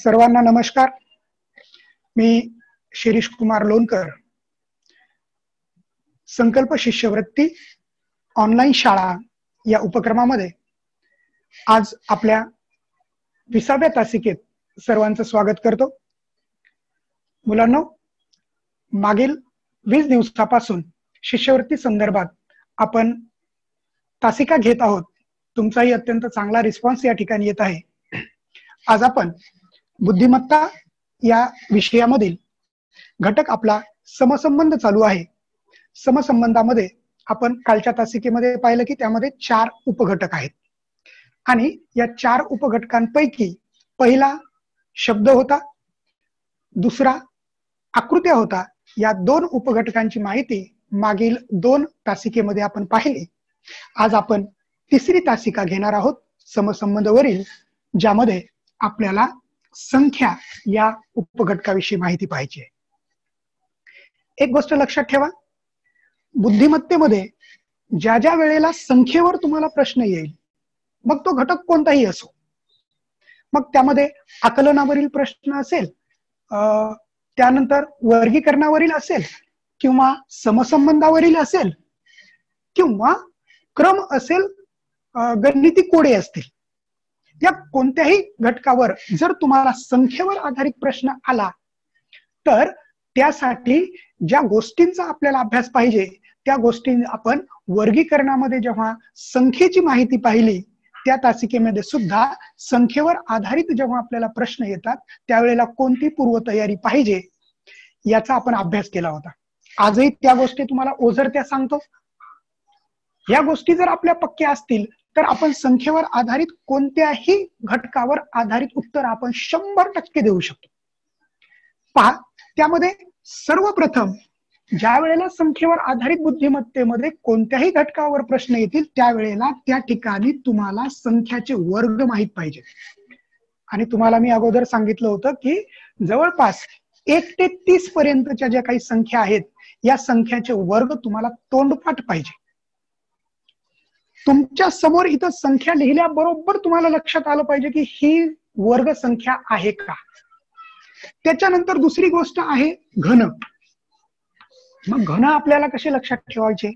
सर्वांना नमस्कार. मी शिरीष कुमार लोणकर. संकल्प शिष्यवृत्ती ऑनलाईन शाळा या उपक्रमामध्ये आज आपल्या 20व्या तासिकेत सर्वांचं स्वागत करतो. मुलांनो, मागील 20 दिवसापासून शिष्यवृत्ती संदर्भात आपण तासिका घेत आहोत. तुमचाही अत्यंत चांगला रिस्पॉन्स या ठिकाणी येत आहे. आज आपण बुद्धिमत्ता या विषयामधील घटक आपला समसंबंध चालू आहे. समसंबंधामध्ये आपण कालच्या तासिकेमध्ये पाहिलं की त्यामध्ये 4 उपघटक आहेत आणि या 4 उपघटकांपैकी पहिला शब्द होता, दुसरा आकृत्या होता. या 2 उपघटकांची माहिती मागील 2 तासिकेमध्ये आपण पाहिली. आज आपण तिसरी तासिका घेणार आहोत समसंबंधावरील, ज्यामध्ये आपल्याला संख्या या उपघटकाविषयी माहिती पाहिजे. एक गोष्ट लक्षात ठेवा, बुद्धिमत्तेमध्ये ज्या ज्या वेळेला संख्येवर तुम्हाला प्रश्न येईल, मग तो घटक कोणताही असो, मग त्यामध्ये आकलनावरील प्रश्न असेल, त्यानंतर वर्गीकरणावरील असेल, किंवा समसंबंधावरील असेल, किंवा क्रम असेल, गणिती कोडे असतील, या कोणत्याही घटकावर जर तुम्हाला संख्येवर आधारित प्रश्न आला तर त्यासाठी ज्या गोष्टींचा आपल्याला अभ्यास पाहिजे त्या गोष्टी आपण वर्गीकरणामध्ये जेव्हा संख्येची माहिती पाहिली, त्या तासिकेमध्ये सुद्धा संख्येवर आधारित जेव्हा आपल्याला प्रश्न येतात त्यावेळेला कोणती पूर्वतयारी पाहिजे याचा आपण अभ्यास केला होता. आजही त्या गोष्टी तुम्हाला ओझरत्या सांगतो. या गोष्टी जर आपल्या पक्क्या असतील तर आपण संख्येवर आधारित कोणत्याही घटकावर आधारित उत्तर आपण 100% देऊ शकतो. पहा, त्यामध्ये सर्वप्रथम ज्या वेळेला संख्येवर आधारित बुद्धिमत्तेमध्ये कोणत्याही घटकावर प्रश्न येतील त्यावेळेला त्या ठिकाणी तुम्हाला संख्याचे वर्ग माहित पाहिजे. आणि तुम्हाला मी अगोदर सांगितलं होतं की जवळपास 1 ते 30 पर्यंतच्या ज्या काही संख्या आहेत या संख्याचे वर्ग तुम्हाला तोंडपाठ पाहिजे. तुमच्या समोर इथं संख्या लिहिल्याबरोबर तुम्हाला लक्षात आलं पाहिजे की ही वर्ग संख्या आहे का. त्याच्यानंतर दुसरी गोष्ट आहे घन. मग घन आपल्याला कसे लक्षात ठेवायचे,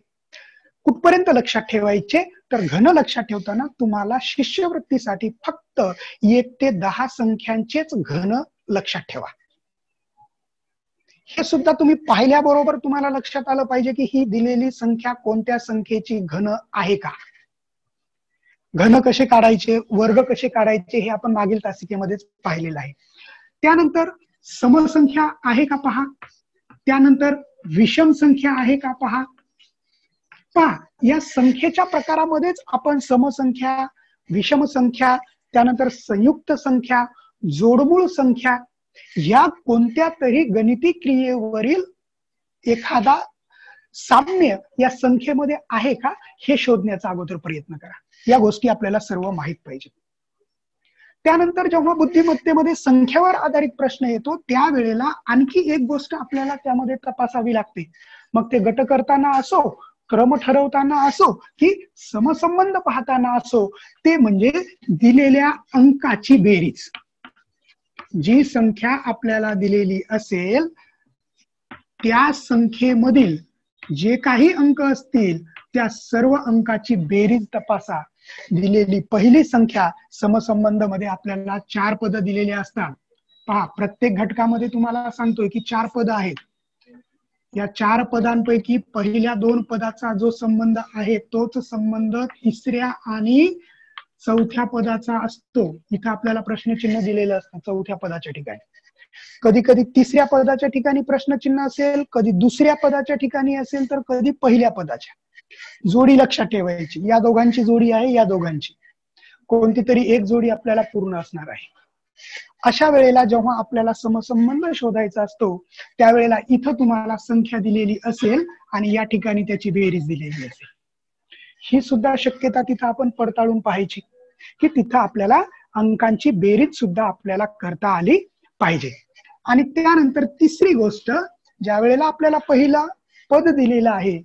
कुठपर्यंत लक्षात ठेवायचे, तर घन लक्षात ठेवताना तुम्हाला शिष्यवृत्तीसाठी फक्त 1 ते 10 संख्यांचेच घन लक्षात ठेवा. हे सुद्धा तुम्ही पाहिल्याबरोबर तुम्हाला लक्षात आलं पाहिजे की ही दिलेली संख्या कोणत्या संख्येची घन आहे का. घन कसे काढायचे, वर्ग कसे काढायचे हे आपण मागील तासिकेमध्येच पाहिलेलं आहे. त्यानंतर समसंख्या आहे का पहा, त्यानंतर विषम संख्या आहे का पहा. पहा, या संख्येच्या प्रकारामध्येच आपण समसंख्या, विषम संख्या, त्यानंतर संयुक्त संख्या, जोडमूळ संख्या या कोणत्या तरी गणिती क्रियेवरील एखादा साम्य या संख्येमध्ये आहे का हे शोधण्याचा अगोदर प्रयत्न करा. या गोष्टी आपल्याला सर्व माहित पाहिजे. त्यानंतर जेव्हा बुद्धिमत्तेमध्ये संख्येवर आधारित प्रश्न येतो त्यावेळेला आणखी एक गोष्ट आपल्याला त्यामध्ये तपासावी लागते. मग ते गट करताना असो, क्रम ठरवताना असो, की समसंबंध पाहताना असो, ते म्हणजे दिलेल्या अंकाची बेरीज. जी संख्या आपल्याला दिलेली असेल त्या संख्येमधील जे काही अंक असतील त्या सर्व अंकाची बेरीज तपासा. दिलेली पहिली संख्या समसंबंध मध्ये आपल्याला 4 पद दिलेली असतात. पहा, प्रत्येक घटकामध्ये तुम्हाला सांगतोय की 4 पद आहेत. या 4 पदांपैकी पहिल्या 2 पदाचा जो संबंध आहे तोच संबंध तिसऱ्या आणि चौथ्या पदाचा असतो. इथं आपल्याला प्रश्नचिन्ह दिलेलं असतं चौथ्या पदाच्या ठिकाणी. कधी कधी तिसऱ्या पदाच्या ठिकाणी प्रश्नचिन्ह असेल, कधी दुसऱ्या पदाच्या ठिकाणी असेल, तर कधी पहिल्या पदाच्या. जोडी लक्षात ठेवायची, या दोघांची जोडी आहे, या दोघांची कोणती तरी एक जोडी आपल्याला पूर्ण असणार आहे. अशा वेळेला जेव्हा आपल्याला समसंबंध शोधायचा असतो त्यावेळेला इथं तुम्हाला संख्या दिलेली असेल आणि या ठिकाणी त्याची बेरीज दिलेली असेल. ही सुद्धा शक्यता तिथं आपण पडताळून पाहायची की तिथं आपल्याला अंकांची बेरीज सुद्धा आपल्याला करता आली पाहिजे. आणि त्यानंतर तिसरी गोष्ट, ज्या वेळेला आपल्याला पहिला पद दिलेला आहे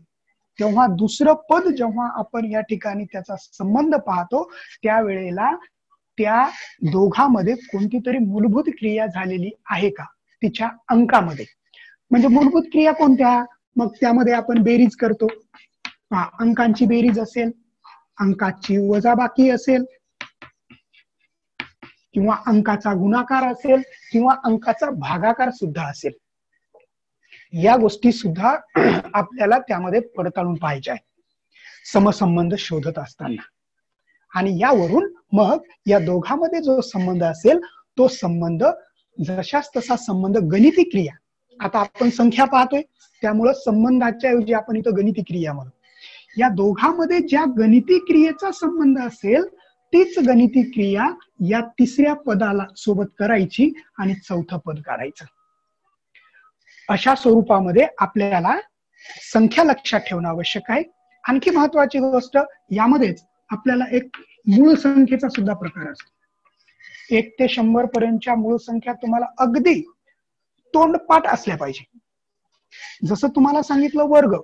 तेव्हा दुसरं पद जेव्हा आपण या ठिकाणी त्याचा संबंध पाहतो त्यावेळेला त्या दोघांमध्ये कोणती तरी मूलभूत क्रिया झालेली आहे का तिच्या अंकामध्ये. म्हणजे मूलभूत क्रिया कोणत्या, मग त्यामध्ये आपण बेरीज करतो, अंकांची बेरीज असेल, अंकाची वजाबाकी असेल, किंवा अंकाचा गुणाकार असेल, किंवा अंकाचा भागाकार सुद्धा असेल. या गोष्टी सुद्धा आपल्याला त्यामध्ये पडताळून पाहायच्या आहे समसंबंध शोधत असताना. आणि यावरून मग या दोघांमध्ये जो संबंध असेल तो संबंध जशाच तसा संबंध गणिती क्रिया, आता आपण संख्या पाहतोय त्यामुळे संबंधाच्या ऐवजी आपण इथं गणिती क्रिया म्हणू. या दोघांमध्ये ज्या गणिती क्रियेचा संबंध असेल तीच गणिती क्रिया या तिसऱ्या पदाला सोबत करायची आणि चौथं पद काढायचं. अशा स्वरूपामध्ये आपल्याला संख्या लक्षात ठेवणं आवश्यक आहे. आणखी महत्वाची गोष्ट यामध्येच आपल्याला एक मूळ संख्येचा सुद्धा प्रकार असतो. 1 ते 100 पर्यंतच्या मूळ संख्या तुम्हाला अगदी तोंडपाठ असल्या पाहिजे. जसं तुम्हाला सांगितलं वर्ग,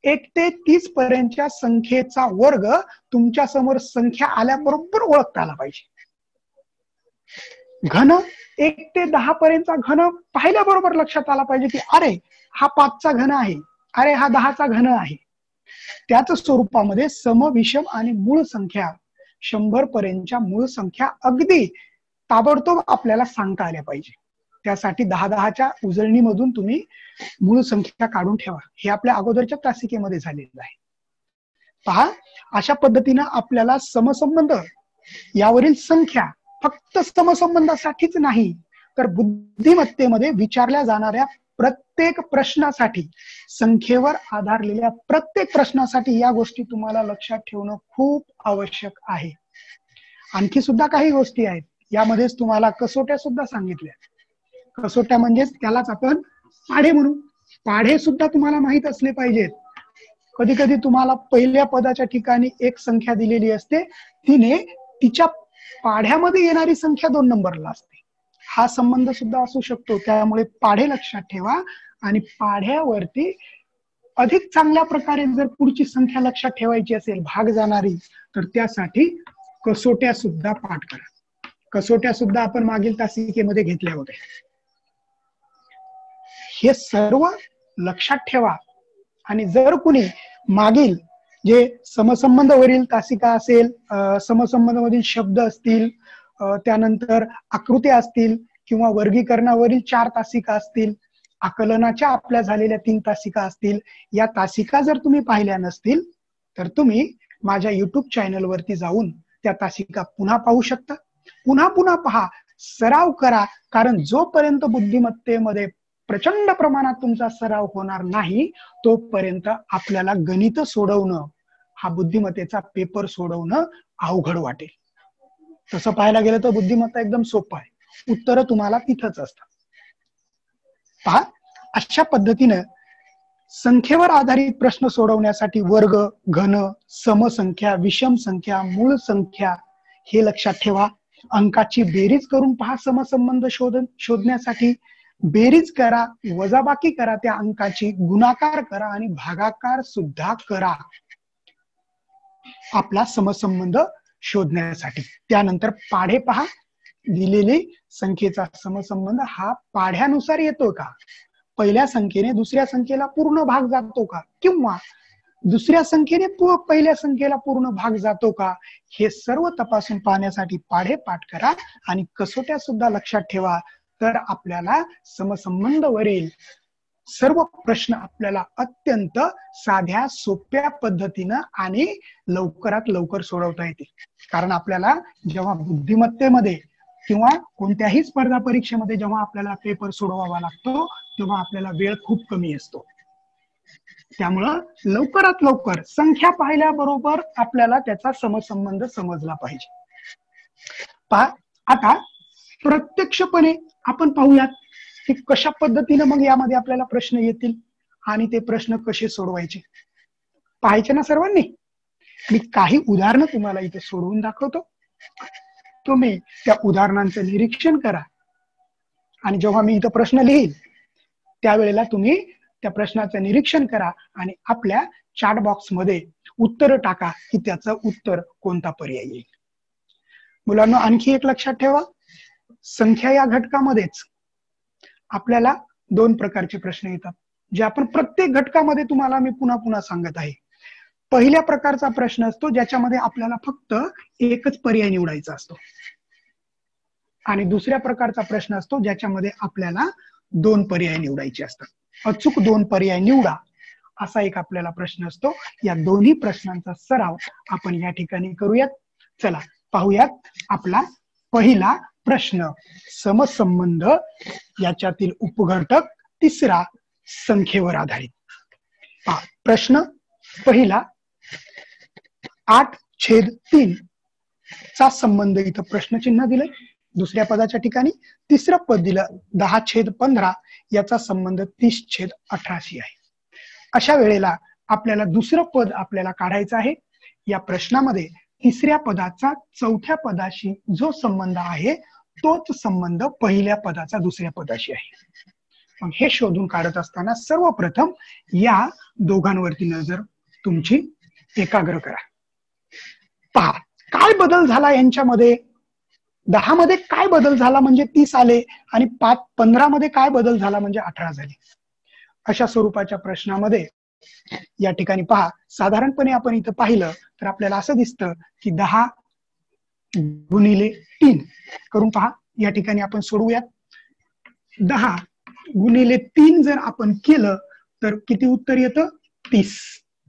1 ते 30 पर्यंतच्या संख्येचा वर्ग तुमच्या समोर संख्या आल्याबरोबर ओळखता आला पाहिजे. घन 1 ते 10 पर्यंतचा घन पाहिल्याबरोबर लक्षात आला पाहिजे की अरे हा 5चा घन आहे, अरे हा 10चा घन आहे. त्याच स्वरूपामध्ये सम, विषम आणि मूळ संख्या 100 पर्यंतच्या मूळ संख्या अगदी ताबडतोब आपल्याला सांगता आल्या पाहिजे. त्यासाठी 10-10च्या उजळणीमधून तुम्ही मूळ संख्या काढून ठेवा. हे आपल्या अगोदरच्या तासिकेमध्ये झालेलं आहे. पहा, अशा पद्धतीनं आपल्याला समसंबंध यावरील संख्या फक्त समसंबंधासाठीच नाही तर बुद्धिमत्तेमध्ये विचारल्या जाणाऱ्या प्रत्येक प्रश्नासाठी, संख्येवर आधारलेल्या प्रत्येक प्रश्नासाठी या गोष्टी तुम्हाला लक्षात ठेवणं खूप आवश्यक आहे. आणखी सुद्धा काही गोष्टी आहेत. यामध्येच तुम्हाला कसोट्या सुद्धा सांगितल्या. कसोट्या म्हणजेच त्यालाच आपण पाढे म्हणू. पाढे सुद्धा तुम्हाला माहित असले पाहिजेत. कधी कधी तुम्हाला पहिल्या पदाच्या ठिकाणी एक संख्या दिलेली असते, तिने तिच्या पाढ्यामध्ये येणारी संख्या 2 नंबरला असते. हा संबंध सुद्धा असू शकतो. त्यामुळे पाढे लक्षात ठेवा आणि पाढ्यावरती अधिक चांगल्या प्रकारे जर पुढची संख्या लक्षात ठेवायची असेल भाग जाणारी, तर त्यासाठी कसोट्या सुद्धा पाठ करा. कसोट्या सुद्धा आपण मागील तासिकेमध्ये घेतल्या होत्या. हे सर्व लक्षात ठेवा. आणि जर कुणी मागील जे समसंबंधवरील तासिका असेल, समसंबंध मधील शब्द असतील, त्यानंतर आकृत्या असतील, किंवा वर्गीकरणावरील 4 तासिका असतील, आकलनाच्या आपल्या झालेल्या 3 तासिका असतील, या तासिका जर तुम्ही पाहिल्या नसतील तर तुम्ही माझ्या YouTube चॅनल वरती जाऊन त्या तासिका पुन्हा पाहू शकता. पुन्हा पुन्हा पहा, सराव करा. कारण जोपर्यंत बुद्धिमत्तेमध्ये प्रचंड प्रमाणात तुमचा सराव होणार नाही तोपर्यंत आपल्याला गणित सोडवणं, हा बुद्धिमत्तेचा पेपर सोडवणं अवघड वाटेल. तसं पाहायला गेलं तर बुद्धिमत्ता एकदम सोपं आहे. उत्तर तुम्हाला तिथंच असतात. पहा, अशा पद्धतीनं संख्येवर आधारित प्रश्न सोडवण्यासाठी वर्ग, घन, समसंख्या, विषम संख्या, मूळ संख्या हे लक्षात ठेवा. अंकाची बेरीज करून पहा. समसंबंध शोधण्यासाठी बेरीज करा, वजाबाकी करा, त्या अंकाची गुणाकार करा आणि भागाकार सुद्धा करा आपला समसंबंध शोधण्यासाठी. त्यानंतर पाढे पहा. दिलेली संख्येचा समसंबंध हा पाढ्यानुसार येतो का, पहिल्या संख्येने दुसऱ्या संख्येला पूर्ण भाग जातो का, किंवा दुसऱ्या संख्येने पहिल्या संख्येला पूर्ण भाग जातो का, हे सर्व तपासून पाहण्यासाठी पाढे पाठ करा आणि कसोट्या सुद्धा लक्षात ठेवा. तर आपल्याला समसंबंधवरील सर्व प्रश्न आपल्याला अत्यंत साध्या सोप्या पद्धतीनं आणि लवकरात लवकर सोडवता येतील. कारण आपल्याला जेव्हा बुद्धिमत्तेमध्ये किंवा कोणत्याही स्पर्धा परीक्षेमध्ये जेव्हा आपल्याला पेपर सोडवावा लागतो तेव्हा आपल्याला वेळ खूप कमी असतो. त्यामुळं लवकरात लवकर संख्या पाहिल्याबरोबर आपल्याला त्याचा समसंबंध समजला पाहिजे. पहा, आता प्रत्यक्षपणे आपण पाहूयात की कशा पद्धतीने मग यामध्ये आपल्याला प्रश्न येतील आणि ते प्रश्न कसे सोडवायचे पाहायचे ना सर्वांनी. मी काही उदाहरणं तुम्हाला इथे सोडवून दाखवतो. तुम्ही त्या उदाहरणांचं निरीक्षण करा आणि जेव्हा मी इथं प्रश्न लिहील त्यावेळेला तुम्ही त्या प्रश्नाचं निरीक्षण करा आणि आपल्या चॅट बॉक्स मध्ये उत्तर टाका की त्याचं उत्तर कोणता पर्याय येईल. मुलांना आणखी एक लक्षात ठेवा, संख्या या घटकामध्येच आपल्याला दोन प्रकारचे प्रश्न येतात, जे आपण प्रत्येक घटकामध्ये तुम्हाला मी पुन्हा पुन्हा सांगत आहे. पहिल्या प्रकारचा प्रश्न असतो ज्याच्यामध्ये आपल्याला फक्त एकच पर्याय निवडायचा असतो, आणि दुसऱ्या प्रकारचा प्रश्न असतो ज्याच्यामध्ये आपल्याला दोन पर्याय निवडायचे असतात. अचूक दोन पर्याय निवडा असा एक आपल्याला प्रश्न असतो. या दोन्ही प्रश्नांचा सराव आपण या ठिकाणी करूयात. चला पाहूयात आपला पहिला प्रश्न. समसंबंध याच्यातील उपघटक तिसरा संख्येवर आधारित. प्रश्न पहिला 8/3 चा संबंध इथं प्रश्नचिन्ह दिलंय दुसऱ्या पदाच्या ठिकाणी. तिसरं पद दिलं 10/15 याचा संबंध 30/18 आहे. अशा वेळेला आपल्याला दुसरं पद आपल्याला काढायचं आहे. या प्रश्नामध्ये तिसऱ्या पदाचा चौथ्या पदाशी जो संबंध आहे तोच संबंध पहिल्या पदाचा दुसऱ्या पदाशी आहे. मग हे शोधून काढत असताना सर्वप्रथम या दोघांवरती नजर तुमची एकाग्र करा. पहा काय बदल झाला यांच्यामध्ये. 10 मध्ये काय बदल झाला म्हणजे 30 आले, आणि 15 मध्ये काय बदल झाला म्हणजे 18 झाले. अशा स्वरूपाच्या प्रश्नामध्ये या ठिकाणी पहा, साधारणपणे आपण इथं पाहिलं तर आपल्याला असं दिसतं की 10 गुणिले 3 करून पहा. या ठिकाणी आपण सोडवूयात. 10 गुणिले 3 जर आपण केलं तर किती उत्तर येतं 30.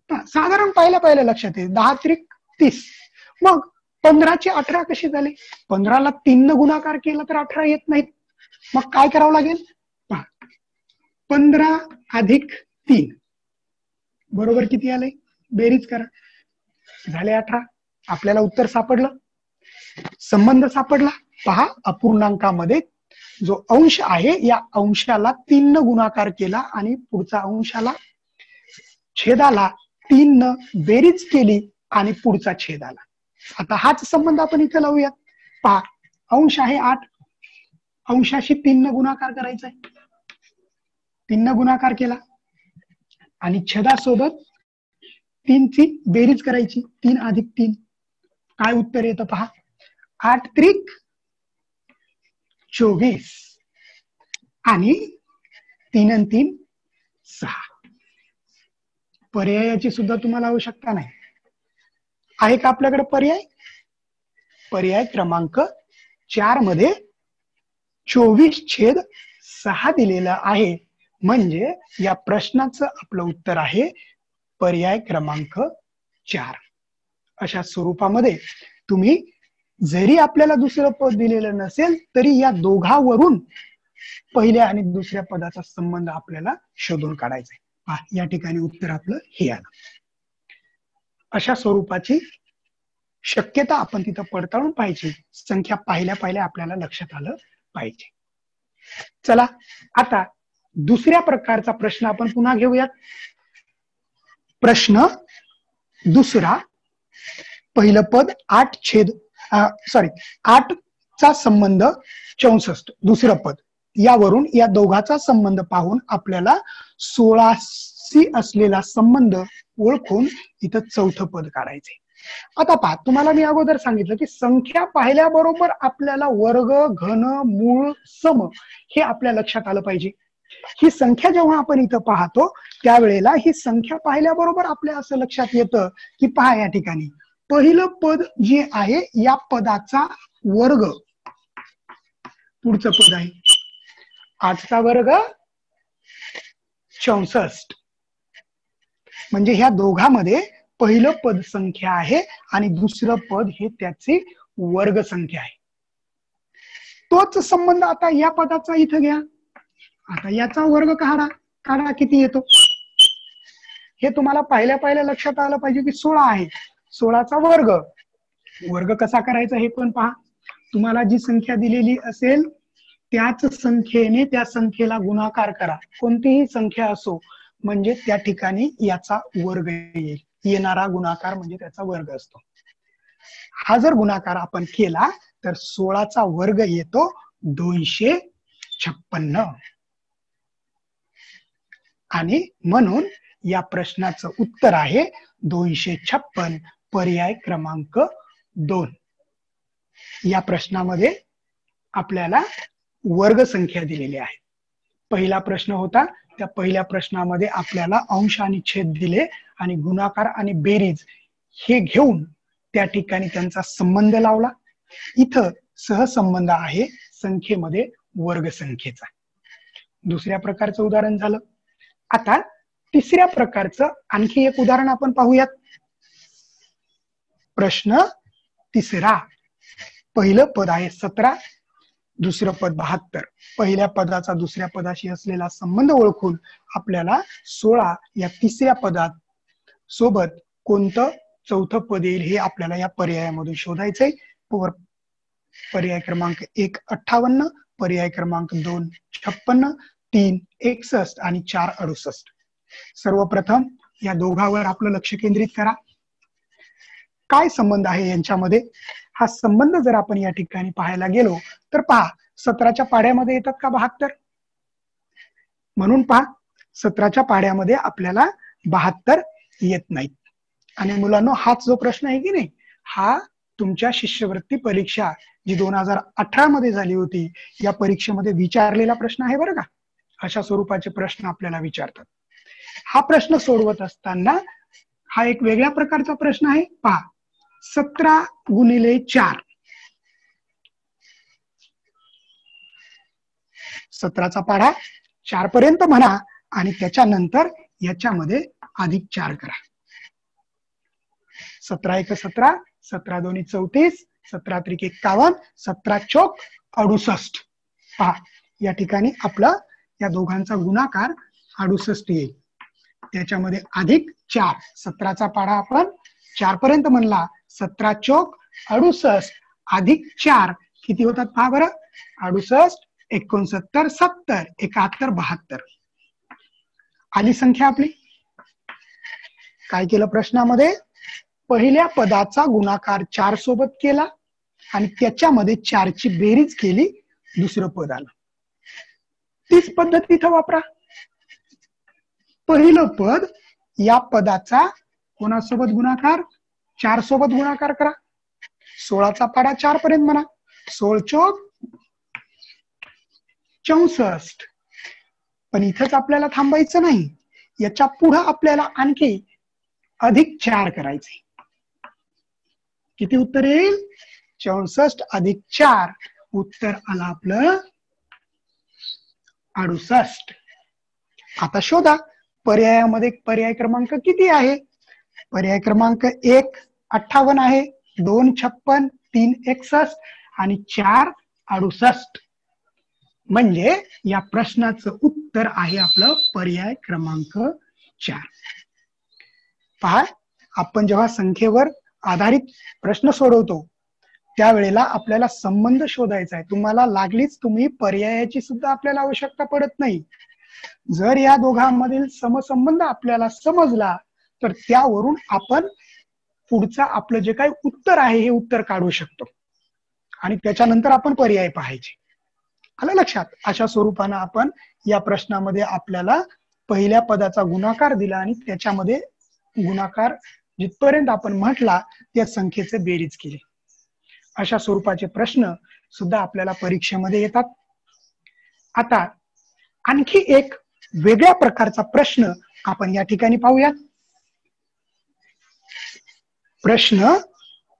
साधारण पहिल्या लक्षात येईल 10 त्रिक 30. मग 15चे 18 कसे झाले. 15ला 3 न गुणाकार केला तर 18 येत नाहीत. मग काय करावं लागेल. पहा 15 अधिक 3 बरोबर किती आले, बेरीज करा, झाले 18. आपल्याला उत्तर सापडलं, संबंध सापडला. पहा अपूर्णांकामध्ये जो अंश आहे या अंशाला 3 न गुणाकार केला आणि पुढचा अंशाला छेदाला 3 न बेरीज केली आणि पुढचा छेद आला. आता हाच संबंध आपण इथे लावूयात. पहा अंश आहे 8, अंशाशी 3 न गुणाकार करायचा आहे. 3 न गुणाकार केला आणि छेदासोबत 3 ची बेरीज करायची. 3 अधिक 3 काय उत्तर येतं पहा. 8 त्रिक 24 आणि 3 आणि 3 6. पर्यायाची सुद्धा तुम्हाला आवश्यकता नाही. आहे का आपल्याकडे पर्याय. पर्याय क्रमांक 4 मध्ये 24/6 दिलेला आहे. म्हणजे या प्रश्नाचं आपलं उत्तर आहे पर्याय क्रमांक 4. अशा स्वरूपामध्ये तुम्ही जरी आपल्याला दुसरं पद दिलेलं नसेल तरी या दोघांवरून पहिल्या आणि दुसऱ्या पदाचा संबंध आपल्याला शोधून काढायचा आहे. या ठिकाणी उत्तर आपलं हे आलं. अशा स्वरूपाची शक्यता आपण तिथं पडताळून पाहिजे. संख्या पाहिल्या आपल्याला लक्षात आलं पाहिजे. चला आता दुसऱ्या प्रकारचा प्रश्न आपण पुन्हा घेऊयात. प्रश्न दुसरा. पहिलं पद 8 चा संबंध 64 दुसरं पद, यावरून या दोघाचा संबंध पाहून आपल्याला 16शी असलेला संबंध ओळखून इथं चौथं पद काढायचे. आता पहा तुम्हाला मी अगोदर सांगितलं की संख्या पाहिल्याबरोबर आपल्याला वर्ग, घन, मूळ, सम हे आपल्या लक्षात आलं पाहिजे. ही संख्या जेव्हा आपण इथं पाहतो त्यावेळेला ही संख्या पाहिल्याबरोबर आपल्या असं लक्षात येतं की पहा या ठिकाणी पहिलं पद जे आहे या पदाचा वर्ग, पुढचं पद आहे 8चा वर्ग 64. म्हणजे ह्या दोघांमध्ये पहिलं पद संख्या आहे आणि दुसरं पद हे त्याची वर्ग संख्या आहे. तोच संबंध आता या पदाचा इथं घ्या. आता याचा वर्ग काढा किती येतो. हे तुम्हाला पहिल्या लक्षात आलं पाहिजे की 16 आहे. 16चा वर्ग कसा करायचा हे पण पहा. तुम्हाला जी संख्या दिलेली असेल त्याच संख्येने त्या संख्येला गुणाकार करा. कोणतीही संख्या असो म्हणजे त्या ठिकाणी याचा वर्ग येईल. येणारा गुणाकार म्हणजे त्याचा वर्ग असतो. हा जर गुणाकार आपण केला तर 16चा वर्ग येतो 256. आणि म्हणून या प्रश्नाचं उत्तर आहे 256, पर्याय क्रमांक 2. या प्रश्नामध्ये आपल्याला वर्ग संख्या दिलेली आहे. पहिला प्रश्न होता, त्या पहिल्या प्रश्नामध्ये आपल्याला अंश आणि छेद दिले आणि गुणाकार आणि बेरीज हे घेऊन त्या ठिकाणी त्यांचा संबंध लावला. इथं सहसंबंध आहे संख्येमध्ये वर्ग संख्येचा. दुसऱ्या प्रकारचं उदाहरण झालं. आता तिसऱ्या प्रकारचं आणखी एक उदाहरण आपण पाहूयात. प्रश्न तिसरा. पहिलं पद आहे 17, दुसरं पद 72. पहिल्या पदाचा दुसऱ्या पदाशी असलेला संबंध ओळखून आपल्याला 16 या तिसऱ्या पदात सोबत कोणतं चौथं पद येईल हे आपल्याला या पर्यायामधून शोधायचंय. पर्याय क्रमांक 1 58, पर्याय क्रमांक 2 56, 3 61 आणि 4 68. सर्वप्रथम या दोघांवर आपलं लक्ष केंद्रित करा. काय संबंध आहे यांच्यामध्ये? हा संबंध जर आपण या ठिकाणी पाहायला गेलो तर पहा, 17च्या पाढ्यामध्ये येतात का 72? म्हणून पहा, 17च्या पाढ्यामध्ये आपल्याला 72 येत नाहीत. आणि मुलांनो, हाच जो प्रश्न आहे की नाही, हा तुमच्या शिष्यवृत्ती परीक्षा जी 2018 मध्ये झाली होती या परीक्षेमध्ये विचारलेला प्रश्न आहे बरं का. अशा स्वरूपाचे प्रश्न आपल्याला विचारतात. हा प्रश्न सोडवत असताना हा एक वेगळ्या प्रकारचा प्रश्न आहे. पहा, 17 गुणिले 4, 17चा पाढा 4 पर्यंत म्हणा आणि त्याच्यानंतर याच्यामध्ये अधिक 4 करा. 17 एक 17, 17 दोन्ही 34, 17 त्रिक 51, 17 चौक 68. पहा, या ठिकाणी आपला या दोघांचा गुणाकार 68 येईल. त्याच्यामध्ये अधिक 4, 17चा पाढा आपण 4 पर्यंत म्हणला, 17 चौक 68 अधिक 4 किती होतात पहा बरं. 68, 69, 70, 71, 72. आली संख्या आपली. काय केलं प्रश्नामध्ये? पहिल्या पदाचा गुणाकार 4 सोबत केला आणि त्याच्यामध्ये 4 ची बेरीज केली, दुसरं पद आलं. तीच पद्धत इथं वापरा. पहिलं पद या पदाचा कोणासोबत गुणाकार? 4 सोबत गुणाकार करा. 16चा पाढा 4 पर्यंत म्हणा. 16 चौक 64. पण इथंच आपल्याला थांबायचं नाही, याच्या पुढे आपल्याला आणखी अधिक 4 करायचे. किती उत्तर येईल? 64 अधिक 4. उत्तर आलं आपलं 68. आता शोधा पर्यायामध्ये पर्याय क्रमांक किती आहे? पर्याय क्रमांक 1 58 आहे, 2 56, 3 61 आणि 4 68. म्हणजे या प्रश्नाचं उत्तर आहे आपलं पर्याय क्रमांक 4. पहा, आपण जेव्हा संख्येवर आधारित प्रश्न सोडवतो त्यावेळेला आपल्याला संबंध शोधायचा आहे. तुम्हाला लागलीच तुम्ही पर्यायाची सुद्धा आपल्याला आवश्यकता पडत नाही. जर या दोघांमधील समसंबंध आपल्याला समजला तर त्यावरून आपण पुढचा आपलं जे काही उत्तर आहे हे उत्तर काढू शकतो आणि त्याच्यानंतर आपण पर्याय पाहायचे. आलं लक्षात? अशा स्वरूपानं आपण या प्रश्नामध्ये आपल्याला पहिल्या पदाचा गुणाकार दिला आणि त्याच्यामध्ये गुणाकार जिथपर्यंत आपण म्हटला त्या संख्येचे बेरीज केली. अशा स्वरूपाचे प्रश्न सुद्धा आपल्याला परीक्षेमध्ये येतात. आता आणखी एक वेगळ्या प्रकारचा प्रश्न आपण या ठिकाणी पाहूया. प्रश्न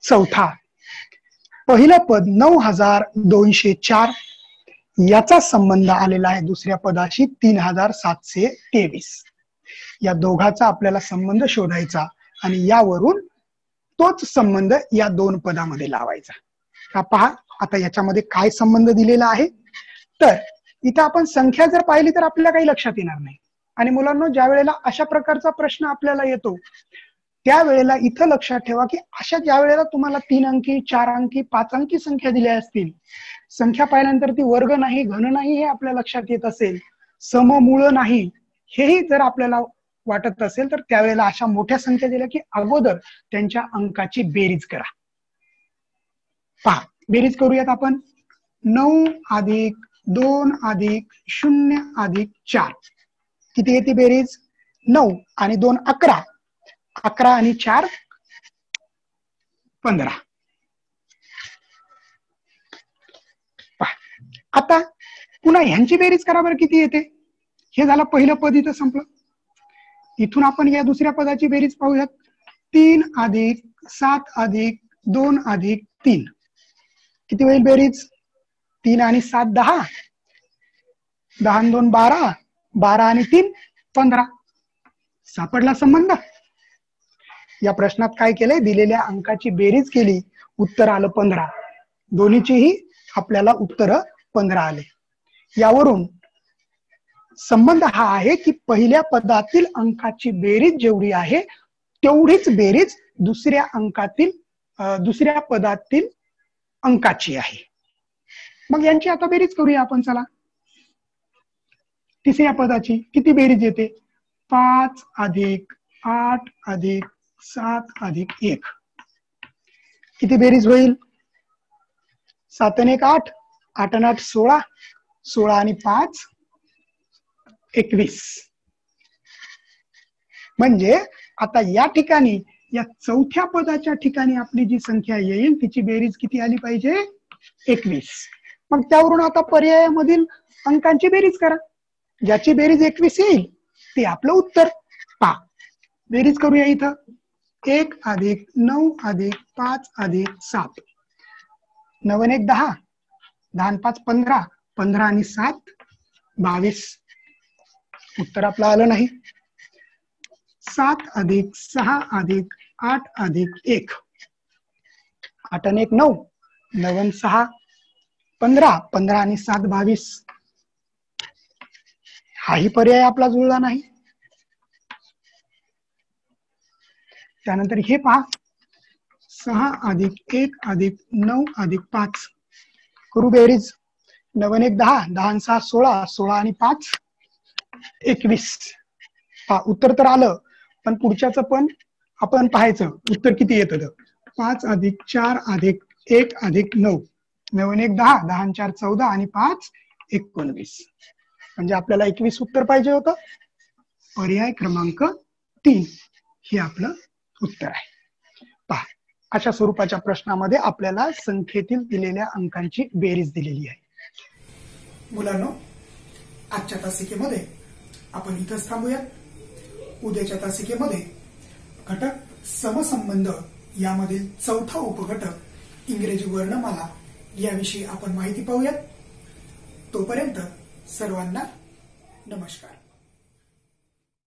चौथा. पहिलं पद 9204, याचा संबंध आलेला आहे दुसऱ्या पदाशी 3723. या दोघाचा आपल्याला संबंध शोधायचा आणि यावरून तोच संबंध या दोन पदामध्ये लावायचा. पहा, आता याच्यामध्ये काय संबंध दिलेला आहे तर इथं आपण संख्या जर पाहिली तर आपल्याला काही लक्षात येणार नाही. आणि मुलांना ज्या वेळेला अशा प्रकारचा प्रश्न आपल्याला येतो त्यावेळेला इथं लक्षात ठेवा की अशा ज्या वेळेला तुम्हाला 3 अंकी 4 अंकी 5 अंकी संख्या दिल्या असतील, संख्या पाहिल्यानंतर ती वर्ग नाही घन नाही हे आपल्या लक्षात येत असेल, सममूळ नाही हेही जर आपल्याला वाटत असेल तर त्यावेळेला अशा मोठ्या संख्या दिल्या की अगोदर त्यांच्या अंकाची बेरीज करा. पहा, बेरीज करूयात आपण. 9 अधिक 2 अधिक 0 अधिक 4 किती येते बेरीज? 9 आणि 2 11, 11 आणि 4 15. आता पुन्हा ह्यांची बेरीज करा बरं, किती येते. हे झालं पहिलं पद, इथं संपलं. इथून आपण या दुसऱ्या पदाची बेरीज पाहूयात. 3 अधिक 7 अधिक 2 अधिक 3 किती होईल बेरीज. 3 आणि 7 10, 10 आणि 2 12, 12 आणि 3 15. सापडला संबंध. या प्रश्नात काय केलंय, दिलेल्या अंकाची बेरीज केली, उत्तर आलं 15. दोन्हीचीही आपल्याला उत्तर 15 आले. यावरून संबंध हा आहे की पहिल्या पदातील अंकाची बेरीज जेवढी आहे तेवढीच बेरीज दुसऱ्या पदातील अंकाची आहे. मग यांची आता बेरीज करूया आपण. चला, तिसऱ्या पदाची किती बेरीज येते. 5 अधिक 8 अधिक 7 अधिक 1 किती बेरीज होईल. 7 आणि 1 8, 8 आणि 8 16, 16 आणि 5 21. म्हणजे आता या ठिकाणी या चौथ्या पदाच्या ठिकाणी आपली जी संख्या येईल तिची बेरीज किती आली पाहिजे, 21. मग त्यावरून आता पर्यायामधील अंकांची बेरीज करा. ज्याची बेरीज 21 येईल ते आपलं उत्तर. पहा, बेरीज करूया इथं. 1 अधिक 9 अधिक 5 अधिक 7, 9 आणि 1 10, 10 आणि 5 15, 15 आणि 7 22. उत्तर आपलं आलं नाही. 7 अधिक 6 अधिक 8 अधिक 1, 8 आणि 1 9, 9 आणि 6 15, 15 आणि 7 22. हाही पर्याय आपला जुळला नाही. त्यानंतर हे पहा, 6 अधिक 1 अधिक 9 अधिक 5 करू बेरीज. 9 आणि 1 10, 10 आणि 6 16, 16 आणि 5 21. पहा, उत्तर तर आलं, पण पुढच्याच पण आपण पाहायचं उत्तर किती येतं. 5 अधिक 4 अधिक 1 अधिक 9, 9 आणि 1 10, 10 आणि 4 14 आणि 5 19. म्हणजे आपल्याला 21 उत्तर पाहिजे होतं. पर्याय क्रमांक 3 हे आपलं उत्तर आहे. पहा, अशा स्वरूपाच्या प्रश्नामध्ये आपल्याला संख्येतील दिलेल्या अंकांची बेरीज दिलेली आहे. मुलांनो, आजच्या तासिकेमध्ये आपण इथंच थांबूया. उद्याच्या तासिकेमध्ये घटक समसंबंध यामधील चौथा उपघटक इंग्रजी वर्णमाला याविषयी आपण माहिती पाहूयात. तोपर्यंत सर्वांना नमस्कार.